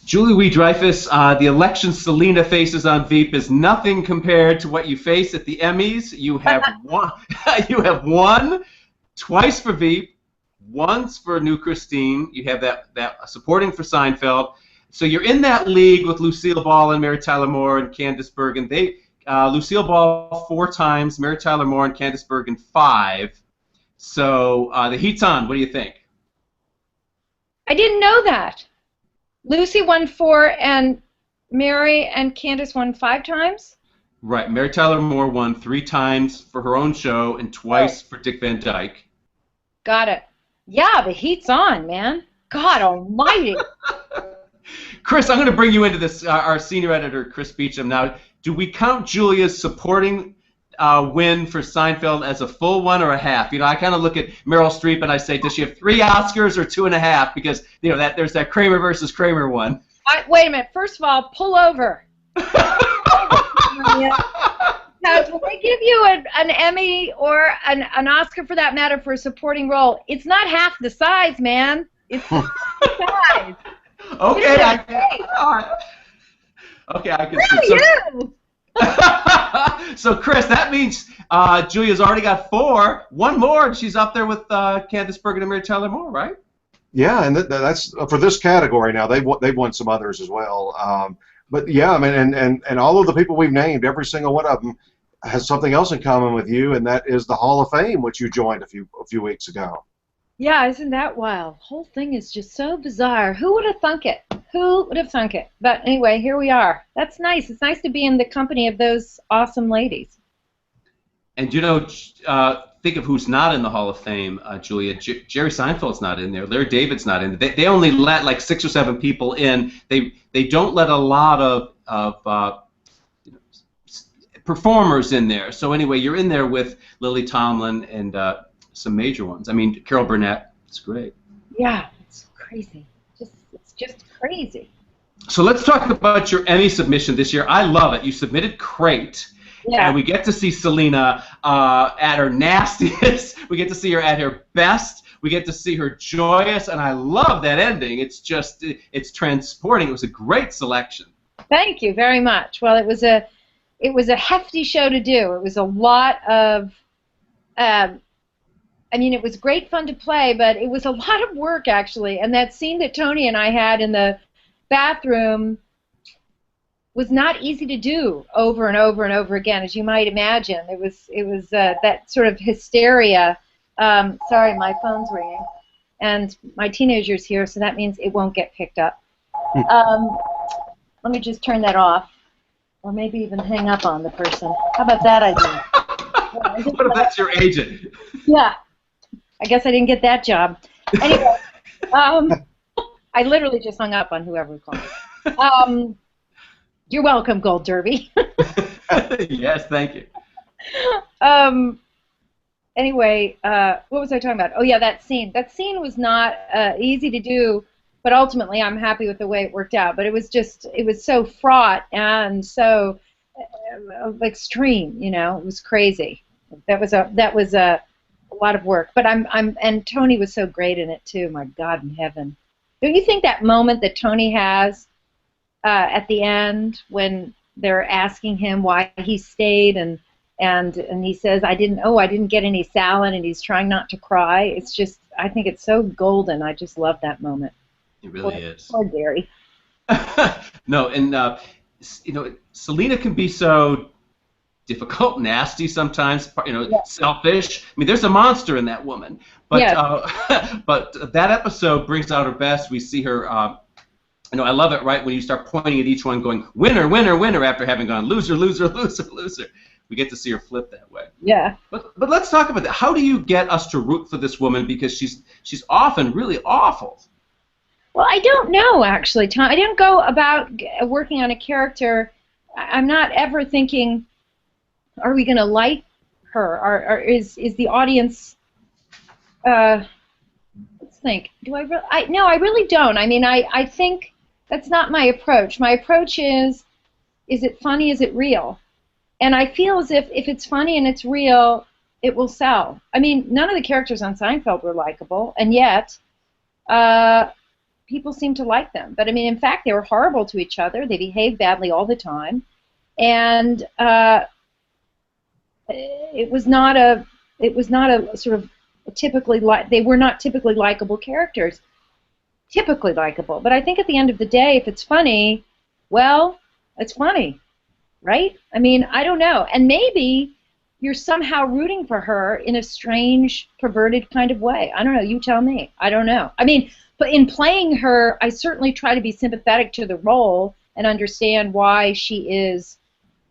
Julie Louis-Dreyfus, the election Selena faces on Veep is nothing compared to what you face at the Emmys. You have won. You have won twice for Veep, once for New Christine. You have that supporting for Seinfeld. So you're in that league with Lucille Ball and Mary Tyler Moore and Candice Bergen. Lucille Ball 4 times, Mary Tyler Moore and Candice Bergen 5. So the heat's on. What do you think? I didn't know that. Lucy won 4, and Mary and Candice won 5 times? Right. Mary Tyler Moore won 3 times for her own show and twice for Dick Van Dyke. Got it. Yeah, the heat's on, man. God almighty. Chris, I'm going to bring you into this, our senior editor, Chris Beachum. Now, do we count Julia's supporting win for Seinfeld as a full one or a half? You know, I kind of look at Meryl Streep and I say, does she have 3 Oscars or 2.5? Because, you know, there's that Kramer versus Kramer one. Wait a minute. First of all, pull over. Because when they give you an Emmy or an Oscar, for that matter, for a supporting role, it's not half the size, man. It's half the size. Okay, I can see. So, Chris, that means Julia's already got 4. One more, and she's up there with Candice Bergen and Mary Tyler Moore, right? Yeah, and that's for this category. Now they've won some others as well. But yeah, I mean, and all of the people we've named, every single one of them has something else in common with you, and that is the Hall of Fame, which you joined a few weeks ago. Yeah, isn't that wild? The whole thing is just so bizarre. Who would have thunk it? Who would have thunk it? But anyway, here we are. That's nice. It's nice to be in the company of those awesome ladies. And you know, think of who's not in the Hall of Fame, Julia. Jerry Seinfeld's not in there. Larry David's not in there. They only let like 6 or 7 people in. They don't let a lot of performers in there. So anyway, you're in there with Lily Tomlin and some major ones. I mean, Carol Burnett. It's great. Yeah, it's crazy. It's just crazy. So let's talk about your Emmy submission this year. I love it. You submitted Crate. Yeah. And we get to see Selena at her nastiest. We get to see her at her best. We get to see her joyous, and I love that ending. It's just, it's transporting. It was a great selection. Thank you very much. Well, it was a hefty show to do. It was a lot of, I mean, it was great fun to play, but it was a lot of work, actually. And that scene that Tony and I had in the bathroom was not easy to do over and over and over again, as you might imagine. It was that sort of hysteria. Sorry, my phone's ringing, and my teenager's here, so that means it won't get picked up. Let me just turn that off, or maybe even hang up on the person. How about that idea? What if that's your agent? Yeah, I guess I didn't get that job. Anyway, I literally just hung up on whoever called me. You're welcome, Gold Derby. Yes, thank you. Anyway, what was I talking about? Oh, yeah, that scene. That scene was not easy to do, but ultimately I'm happy with the way it worked out. But it was so fraught and so extreme, you know. It was crazy. That was a lot of work. But and Tony was so great in it too. My God in heaven. Don't you think that moment that Tony has at the end when they're asking him why he stayed and he says, I didn't get any salad, and he's trying not to cry. It's just, I think it's so golden. I just love that moment. It really is. Poor Gary. No, and you know, Selena can be so difficult, nasty sometimes, you know, yeah. Selfish. I mean, there's a monster in that woman. But yeah. But that episode brings out her best. We see her. You know, I love it, right, when you start pointing at each one going, winner, winner, winner, after having gone loser, loser, loser, loser. We get to see her flip that way. Yeah. But let's talk about that. How do you get us to root for this woman? Because she's often really awful. Well, I don't know, actually, Tom. I didn't go about working on a character. I'm not ever thinking, are we going to like her? Or is the audience... let's think. Do I really... No, I really don't. I mean, I think... That's not my approach. My approach is it funny, is it real? And I feel as if it's funny and it's real, it will sell. I mean, none of the characters on Seinfeld were likable, and yet people seem to like them. But I mean, in fact, they were horrible to each other. They behaved badly all the time, and it was not a sort of they were not typically likable characters. Typically likable. But I think at the end of the day, if it's funny, well, it's funny, right? I mean, I don't know. And maybe you're somehow rooting for her in a strange, perverted kind of way. I don't know. You tell me. I don't know. I mean, but in playing her, I certainly try to be sympathetic to the role and understand why she is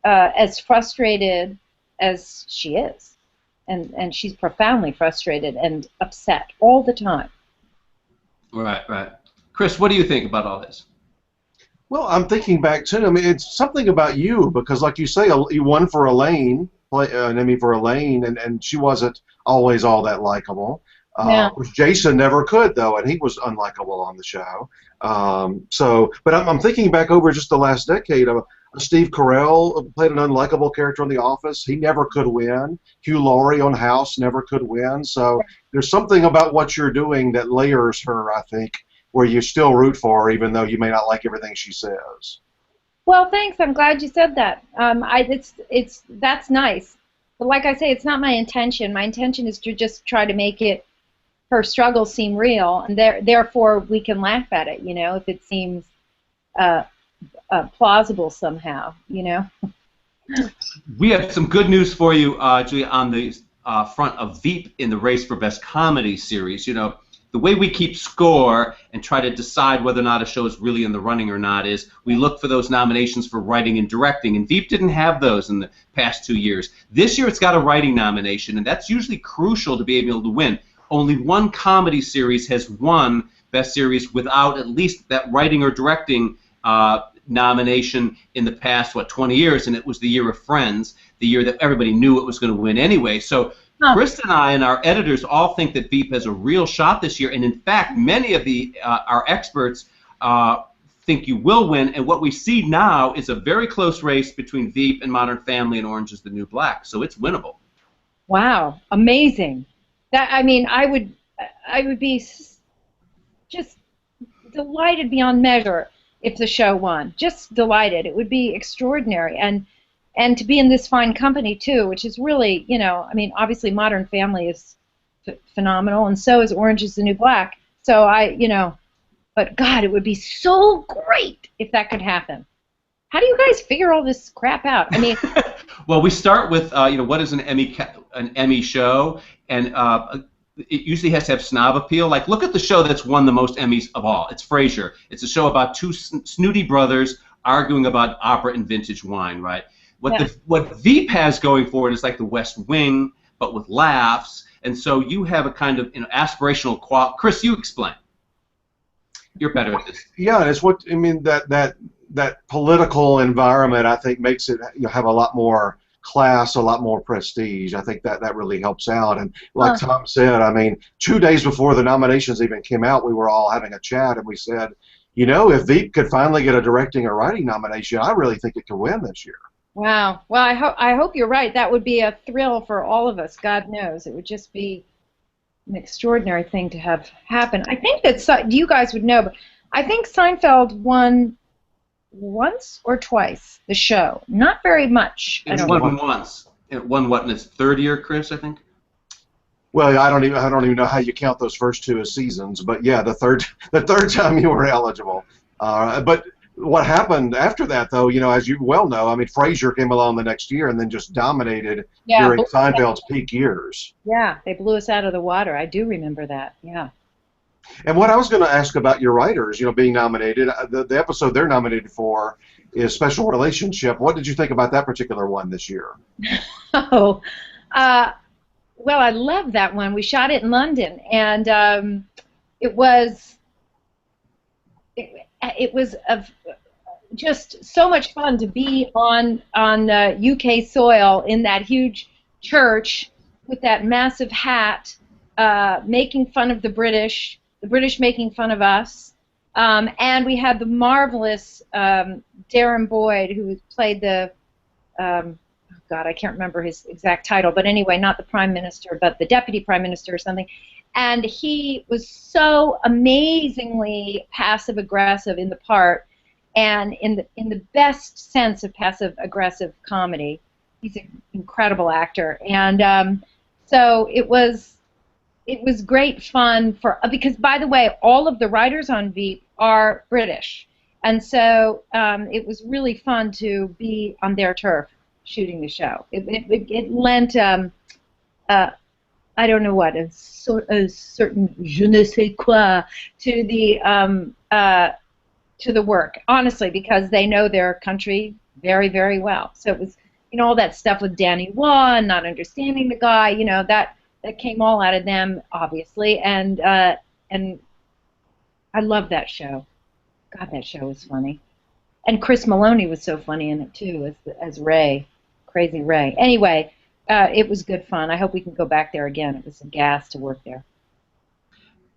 as frustrated as she is. And she's profoundly frustrated and upset all the time. Right, right. Chris, what do you think about all this? Well, I'm thinking back too. I mean, it's something about you because, like you say, you won for Elaine, an Emmy for Elaine, and she wasn't always all that likable. Yeah. Which Jason never could, though, and he was unlikable on the show. But I'm thinking back over just the last decade. Steve Carell played an unlikable character on The Office. He never could win. Hugh Laurie on House never could win. So there's something about what you're doing that layers her, I think, where you still root for her, even though you may not like everything she says. Well, thanks. I'm glad you said that. That's nice. But like I say, it's not my intention. My intention is to just try to make her struggles seem real, and therefore we can laugh at it. You know, if it seems plausible somehow. You know. We have some good news for you, Julia, on the front of Veep in the race for Best Comedy Series. You know, the way we keep score and try to decide whether or not a show is really in the running or not is we look for those nominations for writing and directing, and Veep didn't have those in the past 2 years. This year it's got a writing nomination, and that's usually crucial to be able to win. Only one comedy series has won Best Series without at least that writing or directing nomination in the past, 20 years, and it was the year of Friends, the year that everybody knew it was going to win anyway. So Chris and I and our editors all think that Veep has a real shot this year, and in fact, many of our experts think you will win, and what we see now is a very close race between Veep and Modern Family and Orange is the New Black, so it's winnable. Wow, amazing. I mean, I would be just delighted beyond measure if the show won. Just delighted. It would be extraordinary. And to be in this fine company, too, which is really, you know, I mean, obviously Modern Family is phenomenal, and so is Orange is the New Black. So but God, it would be so great if that could happen. How do you guys figure all this crap out? I mean, well, we start with what is an Emmy show, and it usually has to have snob appeal. Like, look at the show that's won the most Emmys of all. It's Frasier. It's a show about two snooty brothers arguing about opera and vintage wine, right? What Veep has going for it is like the West Wing, but with laughs, and so you have a kind of aspirational quality. Chris, you explain. You're better at this. Yeah, it's what I mean. That political environment, I think, makes it have a lot more class, a lot more prestige. I think that really helps out. And like Tom said, I mean, 2 days before the nominations even came out, we were all having a chat, and we said, you know, if Veep could finally get a directing or writing nomination, I really think it could win this year. Wow. Well, I hope you're right. That would be a thrill for all of us. God knows. It would just be an extraordinary thing to have happen. I think that you guys would know, but I think Seinfeld won once or twice the show. Not very much. It won once. It won what in its third year, Chris? I think. Well, I don't even know how you count those first two as seasons, but yeah, the third time you were eligible. But what happened after that, though, you know, as you well know, I mean, Frasier came along the next year and then just dominated during Seinfeld's peak years. Yeah, they blew us out of the water. I do remember that. Yeah. And what I was going to ask about your writers, you know, being nominated, the episode they're nominated for is Special Relationship. What did you think about that particular one this year? Well, I love that one. We shot it in London, and it was just so much fun to be on UK soil in that huge church with that massive hat, making fun of the British making fun of us, and we had the marvelous Darren Boyd, who played the God, I can't remember his exact title, but anyway, not the Prime Minister, but the Deputy Prime Minister or something. and he was so amazingly passive-aggressive in the part, and in the best sense of passive-aggressive comedy. He's an incredible actor, and so it was great fun because, by the way, all of the writers on Veep are British, and so it was really fun to be on their turf shooting the show. It lent I don't know what, a certain je ne sais quoi to the work, honestly, because they know their country very, very well. So it was, all that stuff with Danny Wan, not understanding the guy, that came all out of them, obviously, and I love that show. God, that show was funny. And Chris Maloney was so funny in it, too, as Ray, Crazy Ray. Anyway, it was good fun. I hope we can go back there again. It was a gas to work there.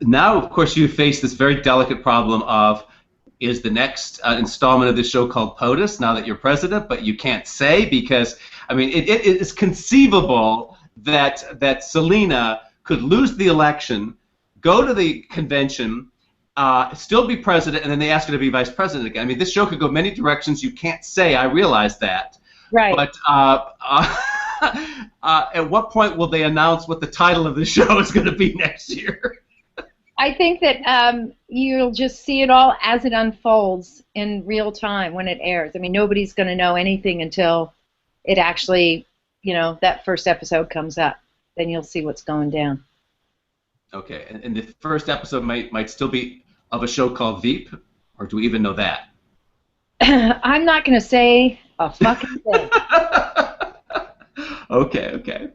Now, of course, you face this very delicate problem of, is the next installment of the show called POTUS now that you're president? But you can't say because, I mean, it is conceivable that Selena could lose the election, go to the convention, still be president, and then they ask her to be vice president again. I mean, this show could go many directions. You can't say. I realize that. Right. But at what point will they announce what the title of the show is going to be next year? I think that you'll just see it all as it unfolds in real time when it airs. I mean, nobody's going to know anything until it actually, that first episode comes up. Then you'll see what's going down. Okay, and the first episode might still be of a show called Veep, or do we even know that? I'm not going to say a fucking thing. Okay.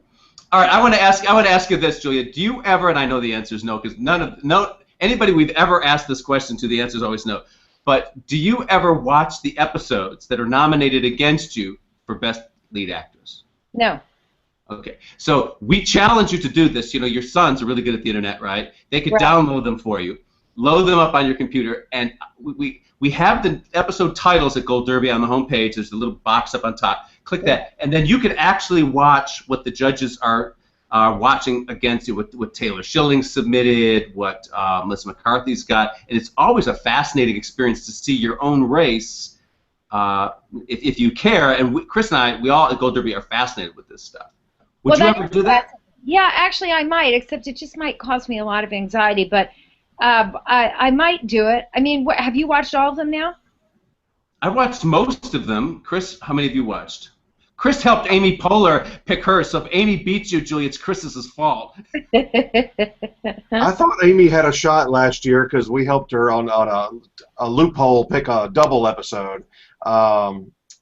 All right, I want to ask you this, Julia. Do you ever, and I know the answer is no, because anybody we've ever asked this question to, the answer is always no. But do you ever watch the episodes that are nominated against you for Best Lead Actress? No. Okay, so we challenge you to do this. Your sons are really good at the internet, right? They could download them for you, load them up on your computer, and we have the episode titles at Gold Derby on the homepage. There's a little box up on top. Click that, and then you can actually watch what the judges are watching against you, what Taylor Schilling submitted, what Melissa McCarthy's got, and it's always a fascinating experience to see your own race if you care. And Chris and I, we all at Gold Derby are fascinated with this stuff. Would you ever do that? Yeah, actually I might, except it just might cause me a lot of anxiety, but I might do it. I mean, have you watched all of them now? I watched most of them. Chris, how many have you watched? Chris helped Amy Poehler pick her, so if Amy beats you, Julie, it's Chris's fault. I thought Amy had a shot last year because we helped her on a loophole pick a double episode.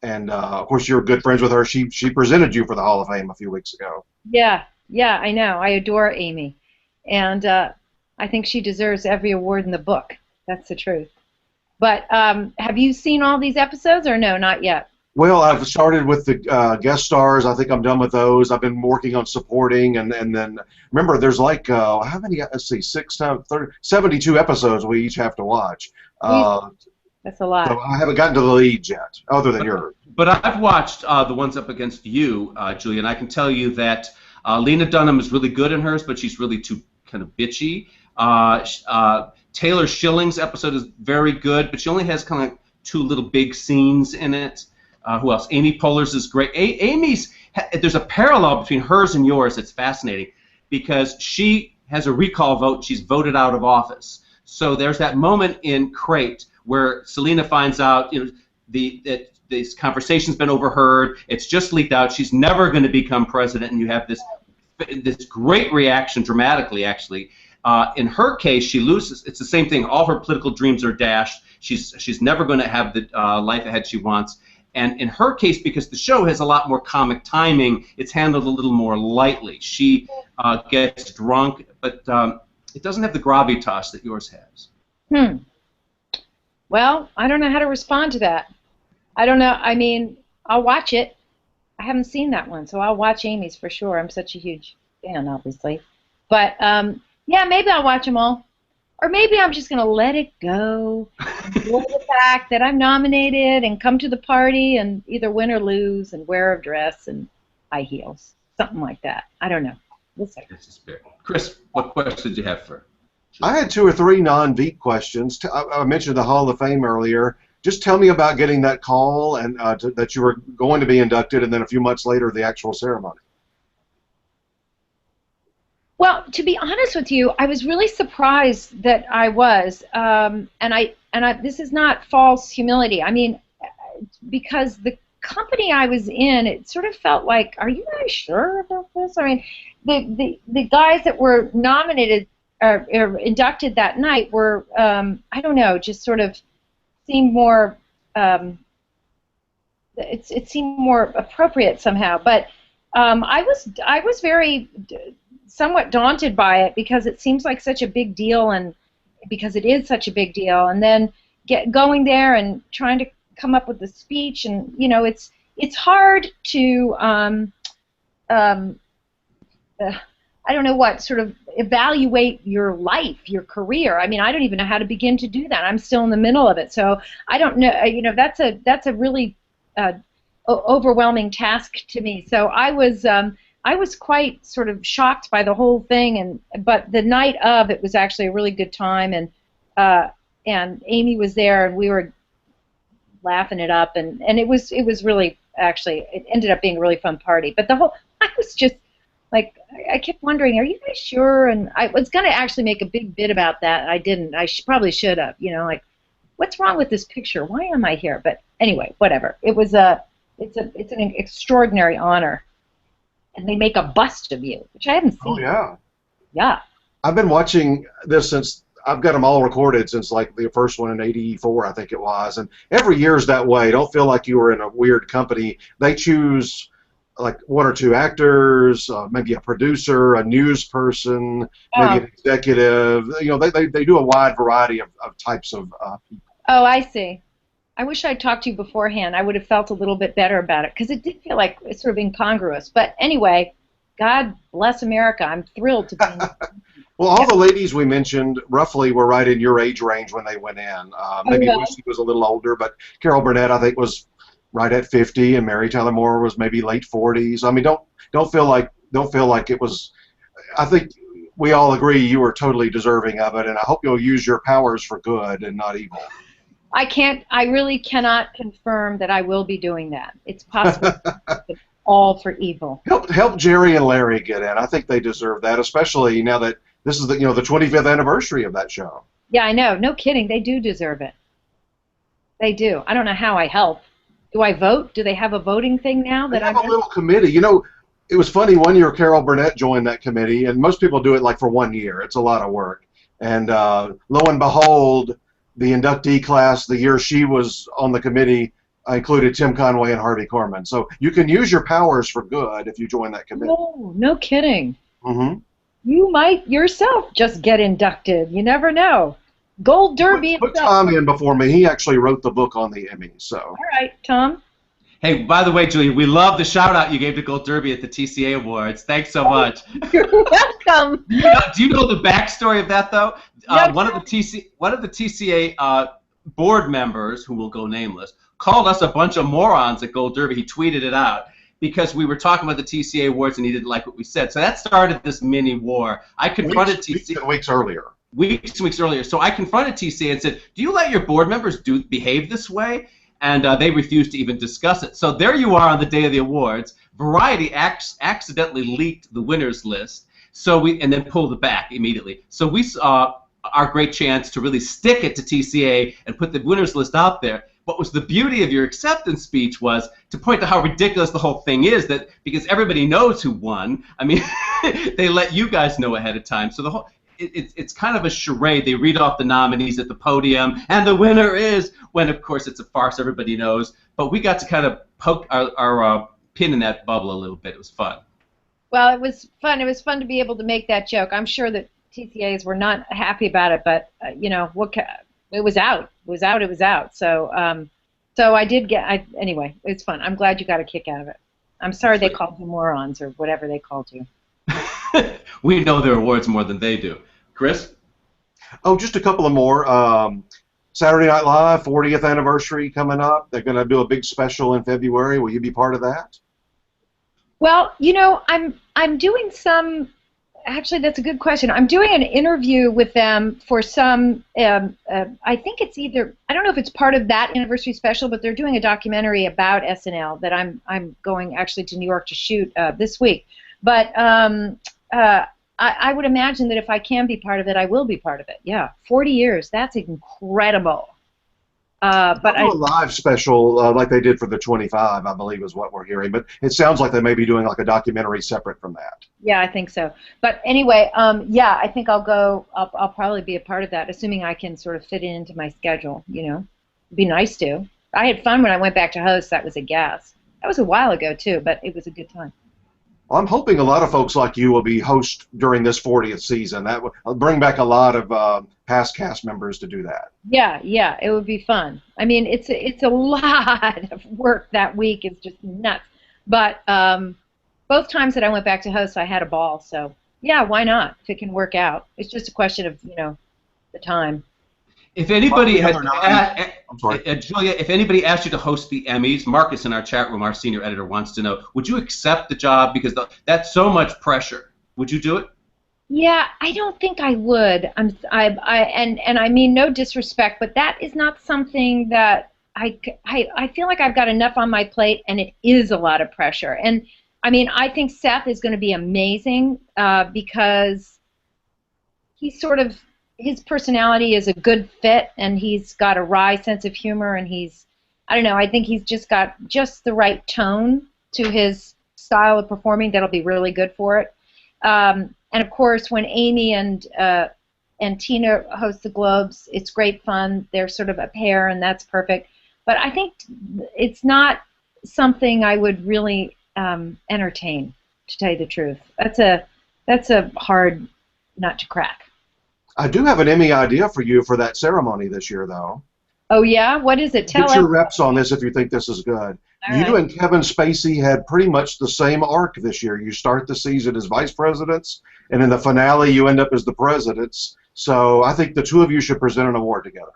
And of course, you're good friends with her. She presented you for the Hall of Fame a few weeks ago. Yeah, I know. I adore Amy. And I think she deserves every award in the book. That's the truth. But have you seen all these episodes or no, not yet? Well, I've started with the guest stars. I think I'm done with those. I've been working on supporting, and then remember, there's like how many? Let's see, 72 episodes we each have to watch. That's a lot. So I haven't gotten to the leads yet, other than yours. But I've watched the ones up against you, Julia, and I can tell you that Lena Dunham is really good in hers, but she's really too kind of bitchy. Taylor Schilling's episode is very good, but she only has kind of two little big scenes in it. Who else? Amy Poehler's is great. There's a parallel between hers and yours that's fascinating because she has a recall vote. She's voted out of office. So there's that moment in Crate where Selena finds out, that this conversation's been overheard. It's just leaked out. She's never going to become president, and you have this great reaction, dramatically, actually. In her case, she loses. It's the same thing. All her political dreams are dashed. She's never going to have the life ahead she wants. And in her case, because the show has a lot more comic timing, it's handled a little more lightly. She gets drunk, but it doesn't have the gravitas that yours has. Well, I don't know how to respond to that. I don't know. I mean, I'll watch it. I haven't seen that one, so I'll watch Amy's for sure. I'm such a huge fan, obviously. But, yeah, maybe I'll watch them all. Or maybe I'm just going to let it go, enjoy the fact that I'm nominated and come to the party and either win or lose and wear a dress and high heels. Something like that. I don't know. We'll see. Chris, what question did you have for? I had 2 or 3 non-Veep questions. I mentioned the Hall of Fame earlier. Just tell me about getting that call and that you were going to be inducted, and then a few months later, the actual ceremony. Well, to be honest with you, I was really surprised that I was, this is not false humility. I mean, because the company I was in, it sort of felt like, are you guys sure about this? I mean, the guys that were nominated or inducted that night were, I don't know, just sort of seemed more, it seemed more appropriate somehow. But I was very somewhat daunted by it because it seems like such a big deal, and because it is such a big deal, and then going there and trying to come up with the speech, and you know, it's hard to I don't know what, sort of evaluate your life, your career. I mean, I don't even know how to begin to do that. I'm still in the middle of it, so I don't know. You know, that's a really overwhelming task to me. So I was quite sort of shocked by the whole thing, but the night of, it was actually a really good time, and Amy was there, and we were laughing it up, and it was really, actually, it ended up being a really fun party. But I was just like, I kept wondering, are you guys sure? And I was going to actually make a big bit about that. I didn't. I probably should have. You know, like, what's wrong with this picture? Why am I here? But anyway, whatever. It's an extraordinary honor. And they make a bust of you, which I haven't seen. Oh, yeah. Yeah. I've been watching this since, I've got them all recorded since like the first one in '84, I think it was. And every year is that way. Don't feel like you were in a weird company. They choose like 1 or 2 actors, maybe a producer, a news person, maybe an executive. You know, they do a wide variety of types of people. Oh, I see. I wish I'd talked to you beforehand. I would have felt a little bit better about it, because it did feel like it's sort of incongruous. But anyway, God bless America. I'm thrilled to be in. Well, all the ladies we mentioned roughly were right in your age range when they went in. Maybe Lucy was a little older, but Carol Burnett, I think, was right at 50, and Mary Tyler Moore was maybe late 40s. I mean, don't feel like it was. I think we all agree you were totally deserving of it, and I hope you'll use your powers for good and not evil. I really cannot confirm that I will be doing that. It's possible, but all for evil. Help Jerry and Larry get in. I think they deserve that, especially now that this is the 25th anniversary of that show. Yeah, I know. No kidding. They do deserve it. They do. I don't know how I help. Do I vote? Do they have a voting thing now? They have a little committee. You know, it was funny. One year Carol Burnett joined that committee, and most people do it like for 1 year. It's a lot of work. And lo and behold, the inductee class the year she was on the committee included Tim Conway and Harvey Korman. So you can use your powers for good if you join that committee. Oh, no kidding. Mm-hmm. You might yourself just get inducted. You never know. Gold Derby. Put Tom in before me. He actually wrote the book on the Emmys. So. All right, Tom. Hey, by the way, Julie, we love the shout-out you gave to Gold Derby at the TCA Awards. Thanks so much. You're welcome. Do you know the backstory of that, though? One of the TCA board members, who will go nameless, called us a bunch of morons at Gold Derby. He tweeted it out because we were talking about the TCA Awards and he didn't like what we said. So that started this mini war. I confronted TCA. Weeks earlier. Weeks earlier. So I confronted TCA and said, do you let your board members behave this way? And they refused to even discuss it. So there you are on the day of the awards. Variety accidentally leaked the winners list, and then pulled it back immediately. So we saw our great chance to really stick it to TCA and put the winners list out there. What was the beauty of your acceptance speech was to point to how ridiculous the whole thing is, that because everybody knows who won, I mean, they let you guys know ahead of time. So the whole it's kind of a charade. They read off the nominees at the podium, and the winner is, when of course it's a farce, everybody knows. But we got to kind of poke our pin in that bubble a little bit. It was fun. Well, it was fun. It was fun to be able to make that joke. I'm sure that TCAs were not happy about it, but you know, it was out. It was out. It was out. So I did get. Anyway, it's fun. I'm glad you got a kick out of it. I'm sorry they called you morons or whatever they called you. We know their awards more than they do. Chris? Oh, just a couple of more. Saturday Night Live, 40th anniversary coming up. They're going to do a big special in February. Will you be part of that? Well, you know, I'm doing some actually, that's a good question. I'm doing an interview with them for some, I think it's either, I don't know if it's part of that anniversary special, but they're doing a documentary about SNL that I'm going actually to New York to shoot this week. But I would imagine that if I can be part of it, I will be part of it. Yeah, 40 years, that's incredible. But a live special like they did for the 25, I believe, is what we're hearing. But it sounds like they may be doing like a documentary separate from that. Yeah, I think so. But anyway, yeah, I think I'll go. I'll probably be a part of that, assuming I can sort of fit it into my schedule. You know, it'd be nice to. I had fun when I went back to host. That was a gas. That was a while ago too, but it was a good time. Well, I'm hoping a lot of folks like you will be host during this 40th season. That will bring back a lot of past cast members to do that. Yeah, yeah, it would be fun. I mean, it's a lot of work that week. It's just nuts. But both times that I went back to host, I had a ball. So yeah, why not? If it can work out, it's just a question of the time. If anybody had, I'm sorry. Julia, if anybody asked you to host the Emmys, Marcus in our chat room, our senior editor, wants to know, would you accept the job? Because that's so much pressure. Would you do it? Yeah, I don't think I would. And I mean no disrespect, but that is not something that I feel like I've got enough on my plate, and it is a lot of pressure. And I mean, I think Seth is going to be amazing because he's sort of, his personality is a good fit, and he's got a wry sense of humor, and I don't know, I think he's just got just the right tone to his style of performing that'll be really good for it. And of course, when Amy and Tina host the Globes, it's great fun. They're sort of a pair, and that's perfect. But I think it's not something I would really entertain, to tell you the truth. That's a hard nut to crack. I do have an Emmy idea for you for that ceremony this year, though. Oh, yeah? What is it? Tell us. Get your reps on this if you think this is good. All you right. and Kevin Spacey had pretty much the same arc this year. You start the season as vice presidents, and in the finale you end up as the presidents. So I think the two of you should present an award together.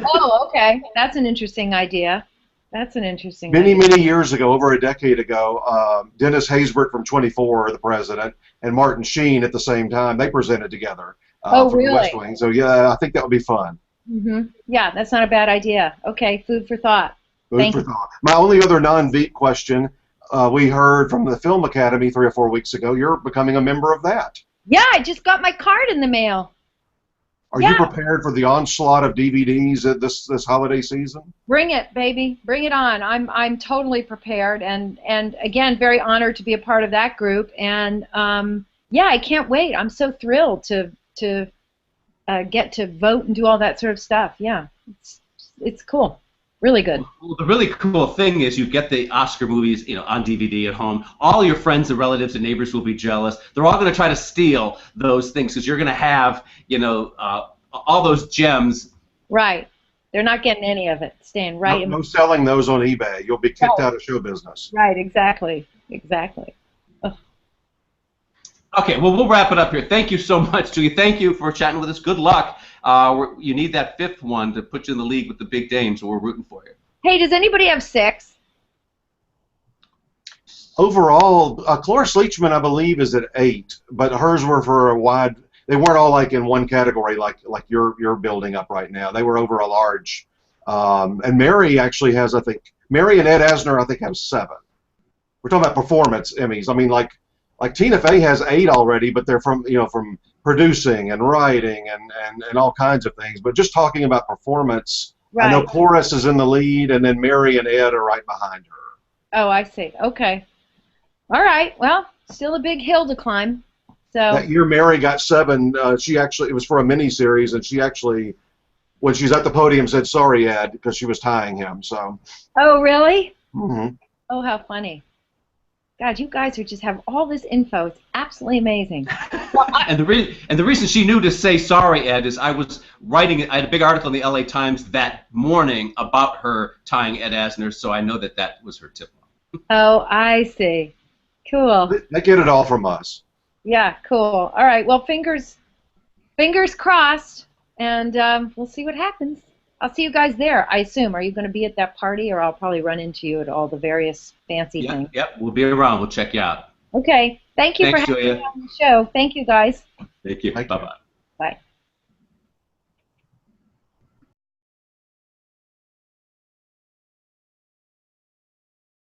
Oh, okay. That's an interesting idea. That's an interesting Many, idea. many years ago, over a decade ago, Dennis Haysbert from 24, the president, and Martin Sheen at the same time, they presented together Oh, for really? the West Wing. So yeah, I think that would be fun. Mm-hmm. Yeah, that's not a bad idea. Okay, food for thought. Food for thought. My only other non-Veep question, we heard from the Film Academy 3 or 4 weeks ago, you're becoming a member of that. Yeah, I just got my card in the mail. Are you prepared for the onslaught of DVDs at this holiday season? Bring it, baby. Bring it on. I'm totally prepared, and again, very honored to be a part of that group. And yeah, I can't wait. I'm so thrilled to get to vote and do all that sort of stuff. Yeah, it's cool. Really good. Well, the really cool thing is you get the Oscar movies, on DVD at home. All your friends and relatives and neighbors will be jealous. They're all going to try to steal those things because you're going to have, all those gems. Right. They're not getting any of it. Staying right in. No selling those on eBay. You'll be kicked out of show business. Right. Exactly. Exactly. Ugh. Okay, well, we'll wrap it up here. Thank you so much, Julia. Thank you for chatting with us. Good luck. You need that 5th one to put you in the league with the big dames, so we're rooting for you. Hey, does anybody have 6? Overall, Cloris Leachman, I believe, is at 8, but hers were for a wide. They weren't all like in one category like you're building up right now. They were over a large. And Mary actually has, I think, Mary and Ed Asner, I think, have 7. We're talking about performance Emmys. I mean, like Tina Fey has 8 already, but they're from producing and writing and all kinds of things. But just talking about performance, Right. I know Cloris is in the lead, and then Mary and Ed are right behind her. Oh, I see. Okay. All right. Well, still a big hill to climb. So That year, Mary got 7. It was for a mini-series, and she actually, when she's at the podium, said, "Sorry, Ed," because she was tying him. So. Oh, really? Mm-hmm. Oh, how funny. God, you guys just have all this info. It's absolutely amazing. And the reason she knew to say sorry, Ed, is I had a big article in the LA Times that morning about her tying Ed Asner, so I know that was her tip. Oh, I see. Cool. They get it all from us. Yeah, cool. All right. Well, fingers crossed, and we'll see what happens. I'll see you guys there, I assume. Are you going to be at that party, or I'll probably run into you at all the various fancy things? Yep, we'll be around. We'll check you out. Okay. Thank you Thanks, for having Julia. me on the show. Thank you, guys. Thank you. Thank you. Bye-bye. Bye.